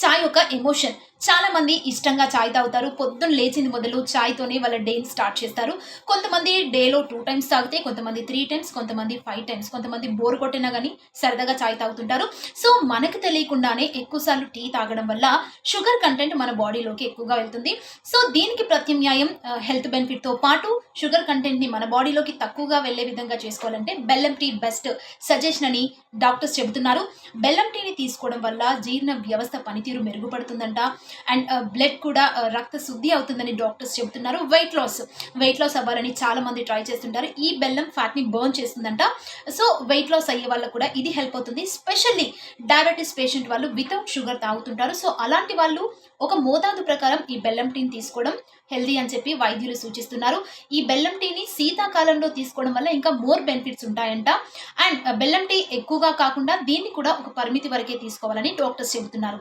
చాయ్ ఒక ఎమోషన్. చాలా మంది ఇష్టంగా చాయ్ తాగుతారు. పొద్దున్న లేచింది మొదలు చాయ్‌తోనే వాళ్ళ డేని స్టార్ట్ చేస్తారు. కొంతమంది డేలో 2 టైమ్స్ తాగితే, కొంతమంది 3 టైమ్స్, కొంతమంది 5 టైమ్స్, కొంతమంది బోర్ కొట్టినా గాని సరదాగా చాయ్ తాగుతుంటారు. సో, మనకు తెలియకుండానే ఎక్కువ సార్లు టీ తాగడం వల్ల షుగర్ కంటెంట్ మన బాడీలోకి ఎక్కువగా వెళ్తుంది. సో, దీనికి ప్రత్యామ్నాయం హెల్త్ బెనిఫిట్‌తో పాటు షుగర్ కంటెంట్‌ని మన బాడీలోకి తక్కువగా వెళ్ళే విధంగా చేసుకోవాలంటే బెల్లం టీ బెస్ట్ సజెషన్ అని డాక్టర్స్ చెబుతున్నారు. బెల్లం టీని తీసుకోవడం వల్ల జీర్ణ వ్యవస్థ పనితీరు మెరుగుపడుతుందంట. అండ్ బ్లడ్ కూడా రక్త శుద్ధి అవుతుందని డాక్టర్స్ చెబుతున్నారు. వెయిట్ లాస్ అవ్వాలని చాలా మంది ట్రై చేస్తుంటారు. ఈ బెల్లం ఫ్యాట్ ని బర్న్ చేస్తుందంట. సో వెయిట్ లాస్ అయ్యే వాళ్ళకు కూడా ఇది హెల్ప్ అవుతుంది. స్పెషల్లీ డయాబెటీస్ పేషెంట్ వాళ్ళు వితౌట్ షుగర్ తాగుతుంటారు. సో అలాంటి వాళ్ళు ఒక మోతాదు ప్రకారం ఈ బెల్లం టీని తీసుకోవడం హెల్దీ అని చెప్పి వైద్యులు సూచిస్తున్నారు. ఈ బెల్లం టీని శీతాకాలంలో తీసుకోవడం వల్ల ఇంకా మోర్ బెనిఫిట్స్ ఉంటాయంట. అండ్ బెల్లం టీ ఎక్కువగా కాకుండా దీన్ని కూడా ఒక పరిమితి వరకే తీసుకోవాలని డాక్టర్స్ చెబుతున్నారు.